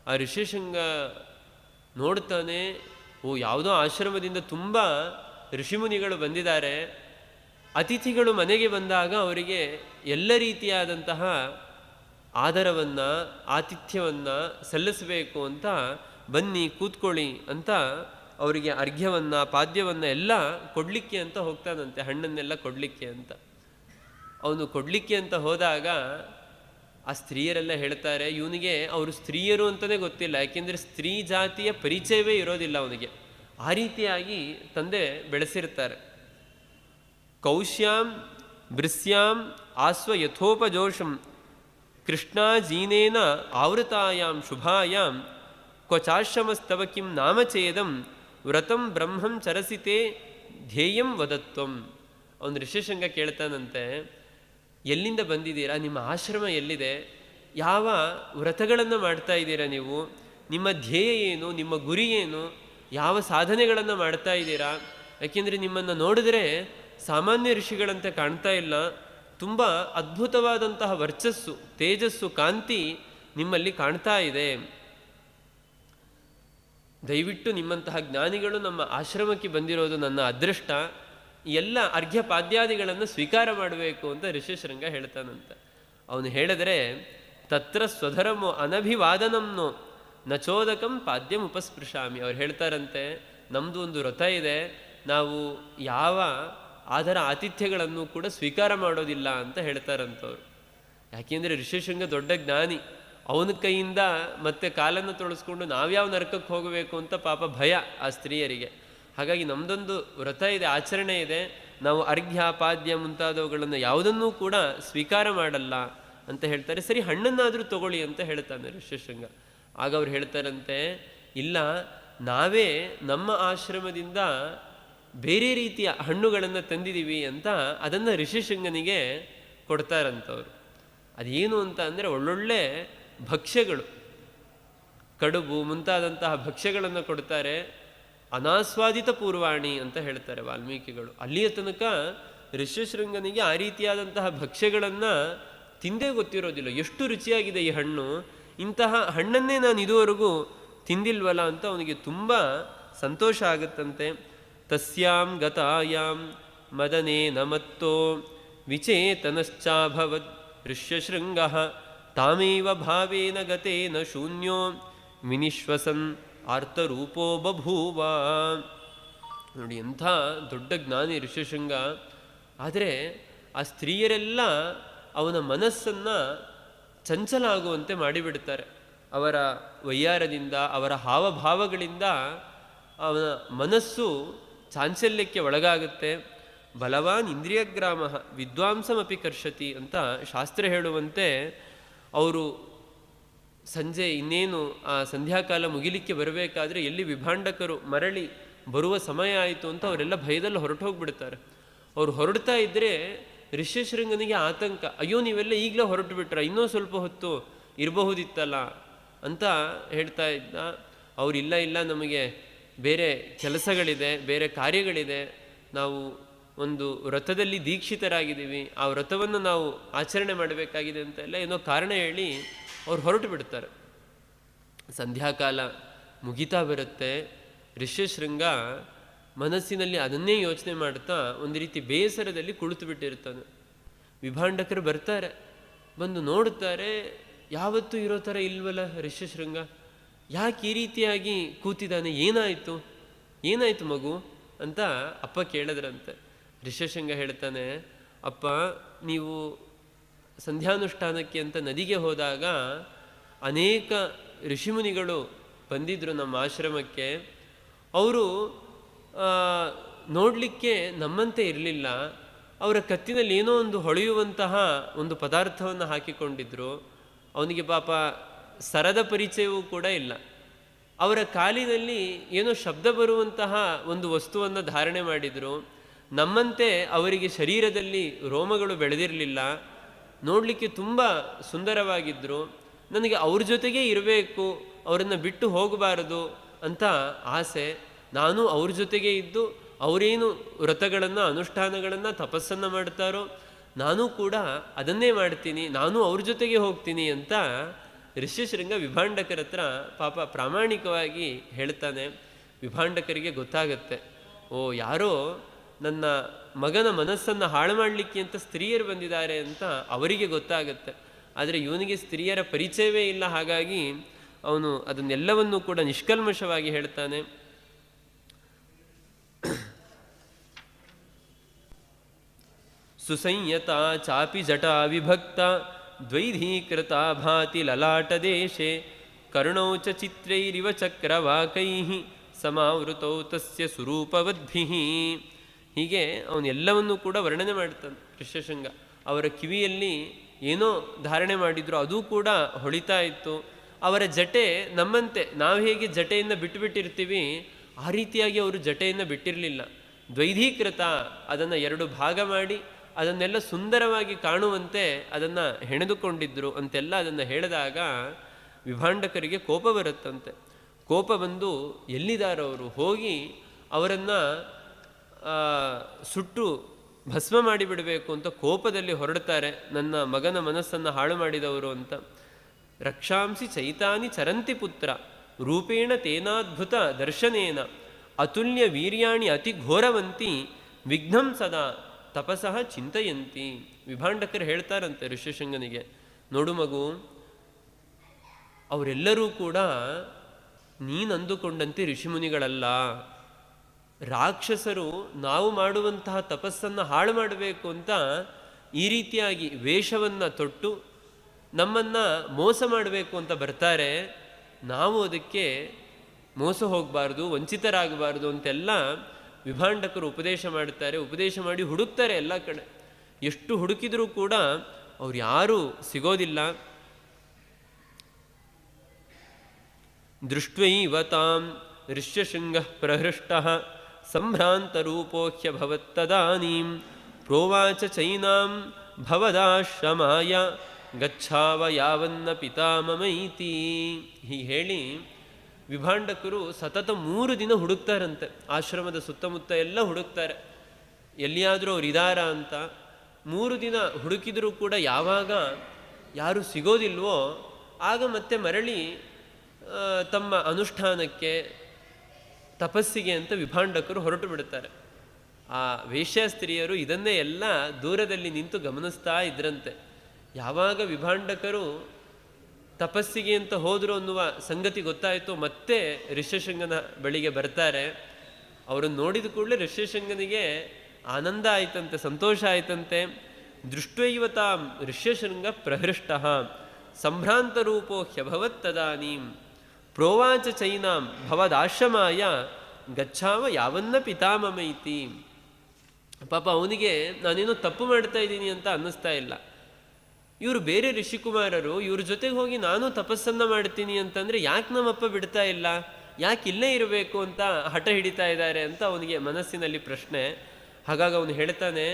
ಆ ಋಷಿಶೃಂಗ ನೋಡ್ತಾನೆ, ಓ ಯಾವುದೋ ಆಶ್ರಮದಿಂದ ತುಂಬ ಋಷಿಮುನಿಗಳು ಬಂದಿದ್ದಾರೆ, ಅತಿಥಿಗಳು ಮನೆಗೆ ಬಂದಾಗ ಅವರಿಗೆ ಎಲ್ಲ ರೀತಿಯಾದಂತಹ ಆದರವನ್ನು ಆತಿಥ್ಯವನ್ನು ಸಲ್ಲಿಸಬೇಕು ಅಂತ, ಬನ್ನಿ ಕೂತ್ಕೊಳ್ಳಿ ಅಂತ ಅವರಿಗೆ ಅರ್ಘ್ಯವನ್ನು ಪಾದ್ಯವನ್ನು ಎಲ್ಲ ಕೊಡಲಿಕ್ಕೆ ಅಂತ ಹೋಗ್ತಾನಂತೆ, ಹಣ್ಣನ್ನೆಲ್ಲ ಕೊಡಲಿಕ್ಕೆ ಅಂತ. ಅವನು ಕೊಡಲಿಕ್ಕೆ ಅಂತ ಹೋದಾಗ ಆ ಸ್ತ್ರೀಯರೆಲ್ಲ ಹೇಳ್ತಾರೆ, ಇವನಿಗೆ ಅವರು ಸ್ತ್ರೀಯರು ಅಂತಲೇ ಗೊತ್ತಿಲ್ಲ, ಯಾಕೆಂದರೆ ಸ್ತ್ರೀ ಜಾತಿಯ ಪರಿಚಯವೇ ಇರೋದಿಲ್ಲ ಅವನಿಗೆ. ಆ ರೀತಿಯಾಗಿ ತಂದೆ ಬೆಳೆಸಿರ್ತಾರೆ. ಕೌಶ್ಯಾಂ ಭೃಸ್ಯಾಂ ಆಸ್ವ ಯಥೋಪಜೋಷಂ ಕೃಷ್ಣಾಜೀನೇನ ಆವೃತಾಯಾಂ ಶುಭಾಯಾಂ ಕ್ವಚಾಶ್ರಮಸ್ತವ ಕಿಂ ನಾಮಚೇದಂ ವ್ರತಂ ಬ್ರಹ್ಮಂ ಚರಸಿತೆ ಧ್ಯೇಯಂ ವದತ್ವಂ. ಅವನು ಋಷಿಶೃಂಗ ಕೇಳ್ತಾನಂತೆ, ಎಲ್ಲಿಂದ ಬಂದಿದ್ದೀರಾ, ನಿಮ್ಮ ಆಶ್ರಮ ಎಲ್ಲಿದೆ, ಯಾವ ವ್ರತಗಳನ್ನು ಮಾಡ್ತಾ ಇದ್ದೀರಾ ನೀವು, ನಿಮ್ಮ ಧ್ಯೇಯ ಏನು, ನಿಮ್ಮ ಗುರಿ ಏನು, ಯಾವ ಸಾಧನೆಗಳನ್ನು ಮಾಡ್ತಾ ಇದ್ದೀರಾ, ಯಾಕೆಂದರೆ ನಿಮ್ಮನ್ನು ನೋಡಿದ್ರೆ ಸಾಮಾನ್ಯ ಋಷಿಗಳಂತೆ ಕಾಣ್ತಾ ಇಲ್ಲ, ತುಂಬ ಅದ್ಭುತವಾದಂತಹ ವರ್ಚಸ್ಸು, ತೇಜಸ್ಸು, ಕಾಂತಿ ನಿಮ್ಮಲ್ಲಿ ಕಾಣ್ತಾ ಇದೆ. ದಯವಿಟ್ಟು ನಿಮ್ಮಂತಹ ಜ್ಞಾನಿಗಳು ನಮ್ಮ ಆಶ್ರಮಕ್ಕೆ ಬಂದಿರೋದು ನನ್ನ ಅದೃಷ್ಟ, ಎಲ್ಲ ಅರ್ಘ್ಯ ಪಾದ್ಯಾದಿಗಳನ್ನು ಸ್ವೀಕಾರ ಮಾಡಬೇಕು ಅಂತ ಋಷಿಶೃಂಗ ಹೇಳ್ತಾನಂತೆ. ಅವನು ಹೇಳಿದ್ರೆ, ತತ್ರ ಸ್ವಧರ್ಮೋ ಅನಭಿವಾದನಂನೋ ನಚೋದಕಂ ಪಾದ್ಯಂ ಉಪಸ್ಪೃಶಾಮಿ. ಅವ್ರು ಹೇಳ್ತಾರಂತೆ, ನಮ್ಮದು ಒಂದು ವ್ರತ ಇದೆ, ನಾವು ಯಾವ ಆದರ ಆತಿಥ್ಯಗಳನ್ನು ಕೂಡ ಸ್ವೀಕಾರ ಮಾಡೋದಿಲ್ಲ ಅಂತ ಹೇಳ್ತಾರಂಥವ್ರು. ಯಾಕೆಂದರೆ ಋಷಿಶೃಂಗ ದೊಡ್ಡ ಜ್ಞಾನಿ, ಅವನ ಕೈಯಿಂದ ಮತ್ತೆ ಕಾಲನ್ನು ತೊಳಸ್ಕೊಂಡು ನಾವ್ಯಾವ ನರಕಕ್ಕೆ ಹೋಗಬೇಕು ಅಂತ ಪಾಪ ಭಯ ಆ ಸ್ತ್ರೀಯರಿಗೆ. ಹಾಗಾಗಿ ನಮ್ಮದೊಂದು ವ್ರತ ಇದೆ, ಆಚರಣೆ ಇದೆ, ನಾವು ಅರ್ಘ್ಯ ಪಾದ್ಯ ಮುಂತಾದವುಗಳನ್ನು ಯಾವುದನ್ನೂ ಕೂಡ ಸ್ವೀಕಾರ ಮಾಡಲ್ಲ ಅಂತ ಹೇಳ್ತಾರೆ. ಸರಿ, ಹಣ್ಣನ್ನಾದರೂ ತಗೊಳ್ಳಿ ಅಂತ ಹೇಳ್ತಾನೆ ಋಷಿಶೃಂಗ. ಆಗ ಅವ್ರು ಹೇಳ್ತಾರಂತೆ, ಇಲ್ಲ, ನಾವೇ ನಮ್ಮ ಆಶ್ರಮದಿಂದ ಬೇರೆ ರೀತಿಯ ಹಣ್ಣುಗಳನ್ನು ತಂದಿದ್ದೀವಿ ಅಂತ ಅದನ್ನು ಋಷಿಶೃಂಗನಿಗೆ ಕೊಡ್ತಾರಂಥವ್ರು. ಅದೇನು ಅಂತ ಅಂದರೆ ಒಳ್ಳೊಳ್ಳೆ ಭಕ್ಷ್ಯಗಳು, ಕಡುಬು ಮುಂತಾದಂತಹ ಭಕ್ಷ್ಯಗಳನ್ನು ಕೊಡ್ತಾರೆ. ಅನಾಸ್ವಾದಿತ ಪೂರ್ವಾಣಿ ಅಂತ ಹೇಳ್ತಾರೆ ವಾಲ್ಮೀಕಿಗಳು. ಅಲ್ಲಿಯ ತನಕ ಋಷಿಶೃಂಗನಿಗೆ ಆ ರೀತಿಯಾದಂತಹ ಭಕ್ಷ್ಯಗಳನ್ನು ತಿಂದೇ ಗೊತ್ತಿರೋದಿಲ್ಲ. ಎಷ್ಟು ರುಚಿಯಾಗಿದೆ ಈ ಹಣ್ಣು, ಇಂತಹ ಹಣ್ಣನ್ನೇ ನಾನು ಇದುವರೆಗೂ ತಿಂದಿಲ್ವಲ್ಲ ಅಂತ ಅವನಿಗೆ ತುಂಬ ಸಂತೋಷ ಆಗುತ್ತಂತೆ. ತಸ್ಯಾಂ ಗತಾಯಾಂ ಮದನೇ ನಮತ್ತೋ ವಿಚೇತನಶ್ಚಾಭವದ್ ಋಷ್ಯಶೃಂಗ ತಾಮೇವ ಭಾವೇನ ಗತೇನ ಶೂನ್ಯೋ ವಿನಿಶ್ವಸನ್ ಆರ್ತರೂಪೋ ಬಭೂವ. ನೋಡಿ, ಎಂಥ ದೊಡ್ಡ ಜ್ಞಾನಿ ಋಷಿಶೃಂಗ. ಆದರೆ ಆ ಸ್ತ್ರೀಯರೆಲ್ಲ ಅವನ ಮನಸ್ಸನ್ನು ಚಂಚಲ ಆಗುವಂತೆ ಮಾಡಿಬಿಡ್ತಾರೆ. ಅವರ ವೈಯಾರದಿಂದ, ಅವರ ಹಾವಭಾವಗಳಿಂದ ಅವನ ಮನಸ್ಸು ಚಾಂಚಲ್ಯಕ್ಕೆ ಒಳಗಾಗುತ್ತೆ. ಬಲವಾನ್ ಇಂದ್ರಿಯಗ್ರಾಮ ವಿದ್ವಾಂಸಮಪಿ ಕರ್ಷತಿ ಅಂತ ಶಾಸ್ತ್ರ ಹೇಳುವಂತೆ, ಅವರು ಸಂಜೆ ಇನ್ನೇನು ಆ ಸಂಧ್ಯಾಕಾಲ ಮುಗಿಲಿಕ್ಕೆ ಬರಬೇಕಾದ್ರೆ ಎಲ್ಲಿ ವಿಭಾಂಡಕರು ಮರಳಿ ಬರುವ ಸಮಯ ಆಯಿತು ಅಂತ ಅವರೆಲ್ಲ ಭಯದಲ್ಲಿ ಹೊರಟು ಹೋಗ್ಬಿಡ್ತಾರೆ. ಅವ್ರು ಹೊರಡ್ತಾ ಇದ್ದರೆ ಋಷ್ಯಶೃಂಗನಿಗೆ ಆತಂಕ, ಅಯ್ಯೋ ನೀವೆಲ್ಲ ಈಗಲೇ ಹೊರಟು ಬಿಟ್ರ, ಇನ್ನೂ ಸ್ವಲ್ಪ ಹೊತ್ತು ಇರಬಹುದಿತ್ತಲ್ಲ ಅಂತ ಹೇಳ್ತಾ ಇದ್ದ. ಅವರಿಲ್ಲ, ಇಲ್ಲ, ನಮಗೆ ಬೇರೆ ಕೆಲಸಗಳಿದೆ, ಬೇರೆ ಕಾರ್ಯಗಳಿದೆ, ನಾವು ಒಂದು ವ್ರತದಲ್ಲಿ ದೀಕ್ಷಿತರಾಗಿದ್ದೀವಿ, ಆ ವ್ರತವನ್ನು ನಾವು ಆಚರಣೆ ಮಾಡಬೇಕಾಗಿದೆ ಅಂತ ಎಲ್ಲ ಏನೋ ಕಾರಣ ಹೇಳಿ ಅವ್ರು ಹೊರಟು ಬಿಡ್ತಾರೆ. ಸಂಧ್ಯಾಕಾಲ ಮುಗಿತಾ ಬರುತ್ತೆ. ಋಷ್ಯಶೃಂಗ ಮನಸ್ಸಿನಲ್ಲಿ ಅದನ್ನೇ ಯೋಚನೆ ಮಾಡ್ತಾ ಒಂದು ರೀತಿ ಬೇಸರದಲ್ಲಿ ಕುಳಿತು ಬಿಟ್ಟಿರ್ತಾನೆ. ವಿಭಾಂಡಕರು ಬರ್ತಾರೆ, ಬಂದು ನೋಡುತ್ತಾರೆ, ಯಾವತ್ತೂ ಇರೋ ಥರ ಇಲ್ವಲ್ಲ ಋಷ್ಯಶೃಂಗ, ಯಾಕೆ ಈ ರೀತಿಯಾಗಿ ಕೂತಿದ್ದಾನೆ, ಏನಾಯಿತು ಮಗು ಅಂತ ಅಪ್ಪ ಕೇಳಿದ್ರಂತೆ. ಋಷ್ಯಶೃಂಗ ಹೇಳ್ತಾನೆ, ಅಪ್ಪ, ನೀವು ಸಂಧ್ಯಾನುಷ್ಠಾನಕ್ಕೆ ಅಂತ ನದಿಗೆ ಹೋದಾಗ ಅನೇಕ ಋಷಿಮುನಿಗಳು ಬಂದಿದ್ದರು ನಮ್ಮ ಆಶ್ರಮಕ್ಕೆ. ಅವರು ನೋಡಲಿಕ್ಕೆ ನಮ್ಮಂತೆ ಇರಲಿಲ್ಲ. ಅವರ ಕತ್ತಿನಲ್ಲಿ ಏನೋ ಒಂದು ಹೊಳೆಯುವಂತಹ ಒಂದು ಪದಾರ್ಥವನ್ನು ಹಾಕಿಕೊಂಡಿದ್ರು. ಅವನಿಗೆ ಪಾಪ ಸರದ ಪರಿಚಯವೂ ಕೂಡ ಇಲ್ಲ. ಅವರ ಕಾಲಿನಲ್ಲಿ ಏನೋ ಶಬ್ದ ಬರುವಂತಹ ಒಂದು ವಸ್ತುವನ್ನು ಧಾರಣೆ ಮಾಡಿದರು. ನಮ್ಮಂತೆ ಅವರಿಗೆ ಶರೀರದಲ್ಲಿ ರೋಮಗಳು ಬೆಳೆದಿರಲಿಲ್ಲ. ನೋಡಲಿಕ್ಕೆ ತುಂಬ ಸುಂದರವಾಗಿದ್ದರು. ನನಗೆ ಅವ್ರ ಜೊತೆಗೇ ಇರಬೇಕು, ಅವರನ್ನು ಬಿಟ್ಟು ಹೋಗಬಾರದು ಅಂತ ಆಸೆ. ನಾನು ಅವ್ರ ಜೊತೆಗೇ ಇದ್ದು ಅವರೇನು ವ್ರತಗಳನ್ನು ಅನುಷ್ಠಾನಗಳನ್ನು ತಪಸ್ಸನ್ನು ಮಾಡ್ತಾರೋ ನಾನು ಕೂಡ ಅದನ್ನೇ ಮಾಡ್ತೀನಿ, ನಾನು ಅವ್ರ ಜೊತೆಗೆ ಹೋಗ್ತೀನಿ ಅಂತ ಋಷ್ಯಶೃಂಗ ವಿಭಾಂಡಕರ ಹತ್ರ ಪಾಪ ಪ್ರಾಮಾಣಿಕವಾಗಿ ಹೇಳ್ತಾನೆ. ವಿಭಾಂಡಕರಿಗೆ ಗೊತ್ತಾಗತ್ತೆ, ಓ ಯಾರೋ ನನ್ನ ಮಗನ ಮನಸ್ಸನ್ನು ಹಾಳು ಮಾಡಲಿಕ್ಕೆ ಅಂತ ಸ್ತ್ರೀಯರು ಬಂದಿದ್ದಾರೆ ಅಂತ ಅವರಿಗೆ ಗೊತ್ತಾಗತ್ತೆ. ಆದರೆ ಇವನಿಗೆ ಸ್ತ್ರೀಯರ ಪರಿಚಯವೇ ಇಲ್ಲ, ಹಾಗಾಗಿ ಅವನು ಅದನ್ನೆಲ್ಲವನ್ನೂ ಕೂಡ ನಿಷ್ಕಲ್ಮಶವಾಗಿ ಹೇಳ್ತಾನೆ. ಸುಸಂಯತ ಚಾಪಿ ಜಟಾ ವಿಭಕ್ತ ದ್ವೈಧೀಕೃತ ಭಾತಿ ಲಲಾಟದೇಶೆ ಕರ್ಣೌ ಚ ಚಿತ್ರೈರಿವ ಚಕ್ರವಾಕೈಃ ಸಮಾವೃತೌ ತಸ್ಯ ಸ್ವರೂಪವದ್ಭಿಃ. ಹೀಗೆ ಅವನೆಲ್ಲವನ್ನೂ ಕೂಡ ವರ್ಣನೆ ಮಾಡ್ತಾನೆ ಋಷ್ಯಶೃಂಗ. ಅವರ ಕಿವಿಯಲ್ಲಿ ಏನೋ ಧಾರಣೆ ಮಾಡಿದ್ರು, ಅದೂ ಕೂಡ ಹೊಳಿತಾ ಇತ್ತು. ಅವರ ಜಟೆ ನಮ್ಮಂತೆ ನಾವು ಹೇಗೆ ಜಟೆಯನ್ನು ಬಿಟ್ಟುಬಿಟ್ಟಿರ್ತೀವಿ ಆ ರೀತಿಯಾಗಿ ಅವರು ಜಟೆಯನ್ನು ಬಿಟ್ಟಿರಲಿಲ್ಲ. ದ್ವೈಧೀಕೃತ, ಅದನ್ನು 2 ಭಾಗ ಮಾಡಿ ಅದನ್ನೆಲ್ಲ ಸುಂದರವಾಗಿ ಕಾಣುವಂತೆ ಅದನ್ನು ಹೆಣೆದುಕೊಂಡಿದ್ರು ಅಂತೆಲ್ಲ ಅದನ್ನು ಹೇಳಿದಾಗ ವಿಭಾಂಡಕರಿಗೆ ಕೋಪ ಬರುತ್ತಂತೆ. ಕೋಪ ಬಂದು ಎಲ್ಲಿದ್ದಾರವರು, ಹೋಗಿ ಅವರನ್ನು ಸುಟ್ಟು ಭಸ್ಮ ಮಾಡಿಬಿಡಬೇಕು ಅಂತ ಕೋಪದಲ್ಲಿ ಹೊರಡ್ತಾರೆ. ನನ್ನ ಮಗನ ಮನಸ್ಸನ್ನು ಹಾಳು ಮಾಡಿದವರು ಅಂತ. ರಕ್ಷಾಂಸಿ ಚೈತಾನಿ ಚರಂತಿ ಪುತ್ರ ರೂಪೇಣ ತೇನಾದ್ಭುತ ದರ್ಶನೇನ ಅತುಲ್ಯ ವೀರ್ಯಾಣಿ ಅತಿ ಘೋರವಂತಿ ವಿಘ್ನಂ ಸದಾ ತಪಸಃ ಚಿಂತೆಯಂತಿ. ವಿಭಾಂಡಕರು ಹೇಳ್ತಾರಂತೆ ಋಷ್ಯಶೃಂಗನಿಗೆ, ನೋಡು ಮಗು, ಅವರೆಲ್ಲರೂ ಕೂಡ ನೀನಂದುಕೊಂಡಂತೆ ಋಷಿಮುನಿಗಳಲ್ಲ. ರಾಕ್ಷಸರು ನಾವು ಮಾಡುವಂತಹ ತಪಸ್ಸನ್ನು ಹಾಳು ಮಾಡಬೇಕು ಅಂತ ಈ ರೀತಿಯಾಗಿ ವೇಷವನ್ನು ತೊಟ್ಟು ನಮ್ಮನ್ನು ಮೋಸ ಮಾಡಬೇಕು ಅಂತ ಬರ್ತಾರೆ. ನಾವು ಅದಕ್ಕೆ ಮೋಸ ಹೋಗಬಾರ್ದು, ವಂಚಿತರಾಗಬಾರ್ದು ಅಂತೆಲ್ಲ ವಿಭಾಂಡಕರು ಉಪದೇಶ ಮಾಡ್ತಾರೆ. ಉಪದೇಶ ಮಾಡಿ ಹುಡುಕ್ತಾರೆ ಎಲ್ಲ ಕಡೆ. ಎಷ್ಟು ಹುಡುಕಿದರೂ ಕೂಡ ಅವ್ರು ಯಾರೂ ಸಿಗೋದಿಲ್ಲ. ದೃಷ್ಟ್ವೈವ ತಾಂ ಋಷ್ಯಶೃಂಗ ಪ್ರಹೃಷ್ಟಃ ಸಂಭ್ರಾಂತರೂಪೋಹ್ಯಭವತ್ತದಾನೀಂ ಪ್ರೋವಾಚ ಚೈನಾಂ ಭವದಾಶ್ರಮಾಯ ಗಚ್ಛಾವ ಯಾವನ್ನ ಪಿತಾಮಮೈತಿ. ಹೀಗೆ ಹೇಳಿ ವಿಭಾಂಡಕರು ಸತತ 3 ದಿನ ಹುಡುಕ್ತಾರಂತೆ. ಆಶ್ರಮದ ಸುತ್ತಮುತ್ತ ಎಲ್ಲ ಹುಡುಕ್ತಾರೆ, ಎಲ್ಲಿಯಾದರೂ ಅವ್ರು ಇದಾರ ಅಂತ. 3 ದಿನ ಹುಡುಕಿದರೂ ಕೂಡ ಯಾವಾಗ ಯಾರು ಸಿಗೋದಿಲ್ವೋ ಆಗ ಮತ್ತೆ ಮರಳಿ ತಮ್ಮ ಅನುಷ್ಠಾನಕ್ಕೆ ತಪಸ್ಸಿಗೆ ಅಂತ ವಿಭಾಂಡಕರು ಹೊರಟು ಬಿಡುತ್ತಾರೆ. ಆ ವೇಶ್ಯಾಸ್ತ್ರೀಯರು ಇದನ್ನೇ ಎಲ್ಲ ದೂರದಲ್ಲಿ ನಿಂತು ಗಮನಿಸ್ತಾ ಇದ್ರಂತೆ. ಯಾವಾಗ ವಿಭಾಂಡಕರು ತಪಸ್ಸಿಗೆ ಅಂತ ಹೋದರು ಅನ್ನುವ ಸಂಗತಿ ಗೊತ್ತಾಯಿತು, ಮತ್ತೆ ಋಷ್ಯಶೃಂಗನ ಬಳಿಗೆ ಬರ್ತಾರೆ. ಅವರನ್ನು ನೋಡಿದ ಕೂಡಲೇ ಋಷ್ಯಶೃಂಗನಿಗೆ ಆನಂದ ಆಯ್ತಂತೆ, ಸಂತೋಷ ಆಯ್ತಂತೆ. ದೃಷ್ಟ್ವೈವತಾಂ ಋಷ್ಯಶೃಂಗ ಪ್ರಹೃಷ್ಟಃ ಸಂಭ್ರಾಂತರೂಪೋ ಹ್ಯಭವತ್ತದಾನೀಂ ಪ್ರೋವಾಚ ಚೈನಾಂ ಭವದಾಶ್ರಮಾಯ ಗಚ್ಛಾವ ಯಾವನ್ನ ಪಿತಾಮಮೈತಿ. ಪಾಪ ಅವನಿಗೆ ನಾನೇನೋ ತಪ್ಪು ಮಾಡ್ತಾ ಇದ್ದೀನಿ ಅಂತ ಅನ್ನಿಸ್ತಾ ಇಲ್ಲ. ಇವರು ಬೇರೆ ಋಷಿಕುಮಾರರು, ಇವ್ರ ಜೊತೆಗೆ ಹೋಗಿ ನಾನು ತಪಸ್ಸನ್ನು ಮಾಡ್ತೀನಿ ಅಂತಂದರೆ ಯಾಕೆ ನಮ್ಮಪ್ಪ ಬಿಡ್ತಾ ಇಲ್ಲ, ಯಾಕೆ ಇಲ್ಲೇ ಇರಬೇಕು ಅಂತ ಹಠ ಹಿಡಿತಾ ಇದ್ದಾರೆ ಅಂತ ಅವನಿಗೆ ಮನಸ್ಸಿನಲ್ಲಿ ಪ್ರಶ್ನೆ. ಹಾಗಾಗಿ ಅವನು ಹೇಳ್ತಾನೆ,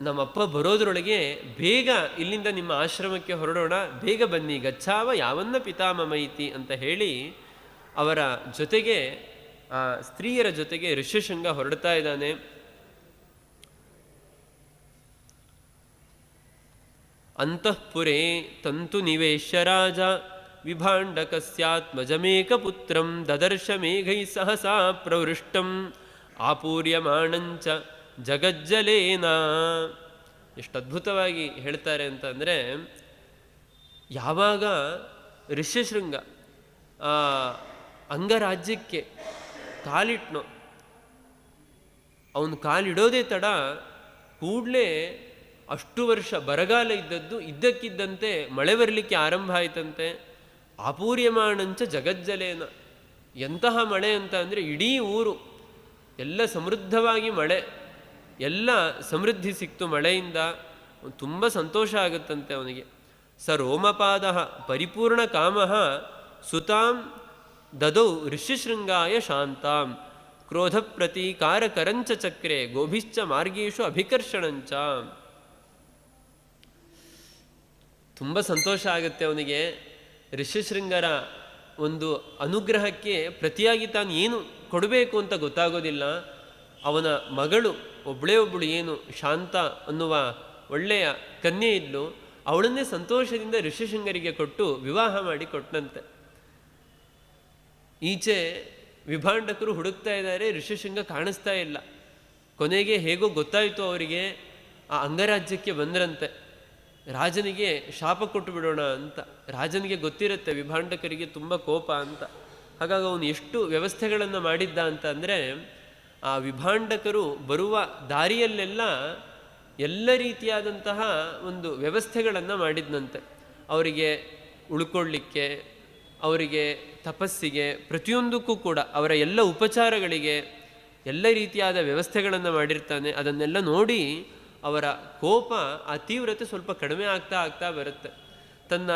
ನಮ್ಮಪ್ಪ ಬರೋದ್ರೊಳಗೆ ಬೇಗ ಇಲ್ಲಿಂದ ನಿಮ್ಮ ಆಶ್ರಮಕ್ಕೆ ಹೊರಡೋಣ, ಬೇಗ ಬನ್ನಿ, ಗಚ್ಛಾವ ಯಾವನ್ನ ಪಿತಾಮಮೈತಿ ಅಂತ ಹೇಳಿ ಅವರ ಜೊತೆಗೆ, ಆ ಸ್ತ್ರೀಯರ ಜೊತೆಗೆ ಋಷ್ಯಶೃಂಗ ಹೊರಡ್ತಾ ಇದ್ದಾನೆ. ಅಂತಃಪುರೇ ತಂತು ನಿವೇಶ್ಯ ರಾಜ ವಿಭಾಂಡಕಸ್ಯಾತ್ಮಜಮೇಕ ಪುತ್ರಂ ದದರ್ಶ ಮೇಘೈ ಸಹಸಾ ಪ್ರವೃಷ್ಟಂ ಆಪೂರ್ಯಮಾಣಂಚ ಜಗಜ್ಜಲೇನ. ಎಷ್ಟು ಅದ್ಭುತವಾಗಿ ಹೇಳ್ತಾರೆ ಅಂತಂದರೆ, ಯಾವಾಗ ಋಷ್ಯಶೃಂಗ ಅಂಗರಾಜ್ಯಕ್ಕೆ ಕಾಲಿಟ್ನೋ, ಅವನು ಕಾಲಿಡೋದೇ ತಡ, ಕೂಡಲೇ ಅಷ್ಟು ವರ್ಷ ಬರಗಾಲ ಇದ್ದದ್ದು ಇದ್ದಕ್ಕಿದ್ದಂತೆ ಮಳೆ ಬರಲಿಕ್ಕೆ ಆರಂಭ ಆಯ್ತಂತೆ. ಆಪೂರ್ಯಮಾಣಂಚ ಜಗಜ್ಜಲೇನ. ಎಂತಹ ಮಳೆ ಅಂತ ಅಂದರೆ ಇಡೀ ಊರು ಎಲ್ಲ ಸಮೃದ್ಧವಾಗಿ ಮಳೆ, ಎಲ್ಲ ಸಮೃದ್ಧಿ ಸಿಕ್ತು ಮಳೆಯಿಂದ. ತುಂಬ ಸಂತೋಷ ಆಗುತ್ತಂತೆ ಅವನಿಗೆ. ಸ ರೋಮಪಾದ ಪರಿಪೂರ್ಣ ಕಾಮ ಸುತಾಂ ದದೌ ಋಷ್ಯಶೃಂಗಾಯ ಶಾಂತಾಂ ಕ್ರೋಧ ಪ್ರತೀಕಾರ ಕರಂಚ ಚಕ್ರೆ ಗೋಭಿಶ್ಚ ಮಾರ್ಗೇಶು ಅಭಿಕರ್ಷಣಂಚ. ತುಂಬ ಸಂತೋಷ ಆಗುತ್ತೆ ಅವನಿಗೆ. ಋಷ್ಯಶೃಂಗರ ಒಂದು ಅನುಗ್ರಹಕ್ಕೆ ಪ್ರತಿಯಾಗಿ ತಾನು ಏನು ಕೊಡಬೇಕು ಅಂತ ಗೊತ್ತಾಗೋದಿಲ್ಲ. ಅವನ ಮಗಳು ಒಬ್ಬಳೇ ಒಬ್ಬಳು ಏನು ಶಾಂತ ಅನ್ನುವ ಒಳ್ಳೆಯ ಕನ್ಯೆ ಇದ್ಲು, ಅವಳನ್ನೇ ಸಂತೋಷದಿಂದ ಋಷ್ಯಶೃಂಗರಿಗೆ ಕೊಟ್ಟು ವಿವಾಹ ಮಾಡಿ ಕೊಟ್ಟನಂತೆ. ಈಚೆ ವಿಭಾಂಡಕರು ಹುಡುಕ್ತಾ ಇದ್ದಾರೆ, ಋಷ್ಯಶೃಂಗ ಕಾಣಿಸ್ತಾ ಇಲ್ಲ. ಕೊನೆಗೆ ಹೇಗೋ ಗೊತ್ತಾಯಿತು ಅವರಿಗೆ, ಆ ಅಂಗರಾಜ್ಯಕ್ಕೆ ಬಂದ್ರಂತೆ. ರಾಜನಿಗೆ ಶಾಪ ಕೊಟ್ಟು ಬಿಡೋಣ ಅಂತ. ರಾಜನಿಗೆ ಗೊತ್ತಿರುತ್ತೆ ವಿಭಾಂಡಕರಿಗೆ ತುಂಬ ಕೋಪ ಅಂತ. ಹಾಗಾಗಿ ಅವನು ಎಷ್ಟು ವ್ಯವಸ್ಥೆಗಳನ್ನು ಮಾಡಿದ್ದ ಅಂತ ಅಂದರೆ, ಆ ವಿಭಾಂಡಕರು ಬರುವ ದಾರಿಯಲ್ಲೆಲ್ಲ ಎಲ್ಲ ರೀತಿಯಾದಂತಹ ಒಂದು ವ್ಯವಸ್ಥೆಗಳನ್ನು ಮಾಡಿದ್ನಂತೆ. ಅವರಿಗೆ ಉಳ್ಕೊಳ್ಳಿಕ್ಕೆ, ಅವರಿಗೆ ತಪಸ್ಸಿಗೆ, ಪ್ರತಿಯೊಂದಕ್ಕೂ ಕೂಡ ಅವರ ಎಲ್ಲ ಉಪಚಾರಗಳಿಗೆ ಎಲ್ಲ ರೀತಿಯಾದ ವ್ಯವಸ್ಥೆಗಳನ್ನು ಮಾಡಿರ್ತಾನೆ. ಅದನ್ನೆಲ್ಲ ನೋಡಿ ಅವರ ಕೋಪ, ಆ ತೀವ್ರತೆ ಸ್ವಲ್ಪ ಕಡಿಮೆ ಆಗ್ತಾ ಆಗ್ತಾ ಬರುತ್ತೆ. ತನ್ನ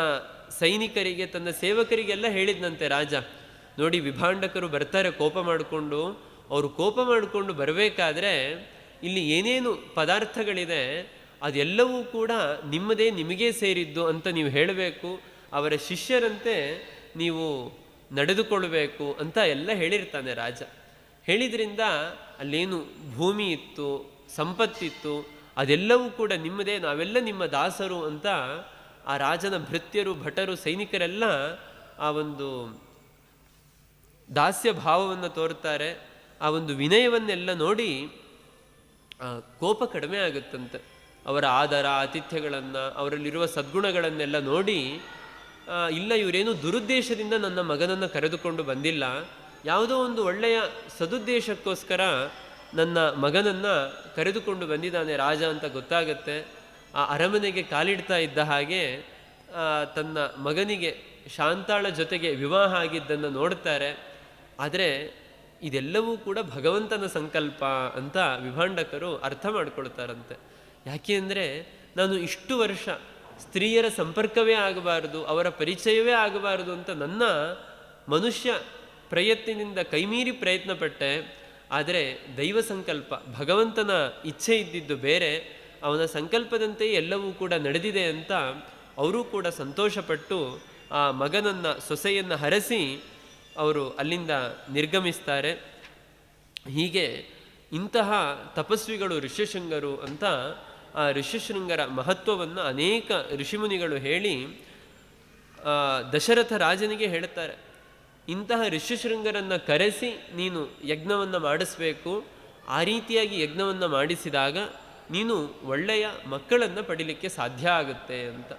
ಸೈನಿಕರಿಗೆ, ತನ್ನ ಸೇವಕರಿಗೆಲ್ಲ ಹೇಳಿದ್ನಂತೆ ರಾಜ, ನೋಡಿ ವಿಭಾಂಡಕರು ಬರ್ತಾರೆ ಕೋಪ ಮಾಡಿಕೊಂಡು, ಅವರು ಕೋಪ ಮಾಡಿಕೊಂಡು ಬರಬೇಕಾದ್ರೆ ಇಲ್ಲಿ ಏನೇನು ಪದಾರ್ಥಗಳಿದೆ ಅದೆಲ್ಲವೂ ಕೂಡ ನಿಮ್ಮದೇ, ನಿಮಗೇ ಸೇರಿದ್ದು ಅಂತ ನೀವು ಹೇಳಬೇಕು. ಅವರ ಶಿಷ್ಯರಂತೆ ನೀವು ನಡೆದುಕೊಳ್ಬೇಕು ಅಂತ ಎಲ್ಲ ಹೇಳಿರ್ತಾನೆ ರಾಜ. ಹೇಳಿದ್ರಿಂದ ಅಲ್ಲೇನು ಭೂಮಿ ಇತ್ತು, ಸಂಪತ್ತಿತ್ತು, ಅದೆಲ್ಲವೂ ಕೂಡ ನಿಮ್ಮದೇ, ನಾವೆಲ್ಲ ನಿಮ್ಮ ದಾಸರು ಅಂತ ಆ ರಾಜನ ಭೃತ್ಯರು, ಭಟರು, ಸೈನಿಕರೆಲ್ಲ ಆ ಒಂದು ದಾಸ್ಯ ಭಾವವನ್ನು ತೋರ್ತಾರೆ. ಆ ಒಂದು ವಿನಯವನ್ನೆಲ್ಲ ನೋಡಿ ಕೋಪ ಕಡಿಮೆ ಆಗುತ್ತಂತೆ. ಅವರ ಆದರ ಆತಿಥ್ಯಗಳನ್ನು, ಅವರಲ್ಲಿರುವ ಸದ್ಗುಣಗಳನ್ನೆಲ್ಲ ನೋಡಿ, ಇಲ್ಲ ಇವರೇನು ದುರುದ್ದೇಶದಿಂದ ನನ್ನ ಮಗನನ್ನು ಕರೆದುಕೊಂಡು ಬಂದಿಲ್ಲ, ಯಾವುದೋ ಒಂದು ಒಳ್ಳೆಯ ಸದುದ್ದೇಶಕ್ಕೋಸ್ಕರ ನನ್ನ ಮಗನನ್ನು ಕರೆದುಕೊಂಡು ಬಂದಿದ್ದಾನೆ ರಾಜ ಅಂತ ಗೊತ್ತಾಗತ್ತೆ. ಆ ಅರಮನೆಗೆ ಕಾಲಿಡ್ತಾ ಇದ್ದ ಹಾಗೆ ತನ್ನ ಮಗನಿಗೆ ಶಾಂತಾಳ ಜೊತೆಗೆ ವಿವಾಹ ಆಗಿದ್ದನ್ನು ನೋಡ್ತಾರೆ. ಆದರೆ ಇದೆಲ್ಲವೂ ಕೂಡ ಭಗವಂತನ ಸಂಕಲ್ಪ ಅಂತ ವಿಭಾಂಡಕರು ಅರ್ಥ ಮಾಡ್ಕೊಳ್ತಾರಂತೆ. ಯಾಕೆ ಅಂದರೆ, ನಾನು ಇಷ್ಟು ವರ್ಷ ಸ್ತ್ರೀಯರ ಸಂಪರ್ಕವೇ ಆಗಬಾರದು, ಅವರ ಪರಿಚಯವೇ ಆಗಬಾರದು ಅಂತ ನನ್ನ ಮನುಷ್ಯ ಪ್ರಯತ್ನದಿಂದ ಕೈಮೀರಿ ಪ್ರಯತ್ನ ಪಟ್ಟೆ. ಆದರೆ ದೈವ ಸಂಕಲ್ಪ, ಭಗವಂತನ ಇಚ್ಛೆ ಇದ್ದಿದ್ದು ಬೇರೆ, ಅವನ ಸಂಕಲ್ಪದಂತೆಯೇ ಎಲ್ಲವೂ ಕೂಡ ನಡೆದಿದೆ ಅಂತ ಅವರೂ ಕೂಡ ಸಂತೋಷಪಟ್ಟು ಆ ಮಗನನ್ನು, ಸೊಸೆಯನ್ನು ಹರಸಿ ಅವರು ಅಲ್ಲಿಂದ ನಿರ್ಗಮಿಸ್ತಾರೆ. ಹೀಗೆ ಇಂತಹ ತಪಸ್ವಿಗಳು ಋಷ್ಯಶೃಂಗರು ಅಂತ ಆ ಋಷ್ಯಶೃಂಗರ ಮಹತ್ವವನ್ನು ಅನೇಕ ಋಷಿಮುನಿಗಳು ಹೇಳಿ ದಶರಥ ರಾಜನಿಗೆ ಹೇಳ್ತಾರೆ, ಇಂತಹ ಋಷ್ಯಶೃಂಗರನ್ನು ಕರೆಸಿ ನೀನು ಯಜ್ಞವನ್ನು ಮಾಡಿಸಬೇಕು. ಆ ರೀತಿಯಾಗಿ ಯಜ್ಞವನ್ನು ಮಾಡಿಸಿದಾಗ ನೀನು ಒಳ್ಳೆಯ ಮಕ್ಕಳನ್ನು ಪಡಿಲಿಕ್ಕೆ ಸಾಧ್ಯ ಆಗುತ್ತೆ ಅಂತ.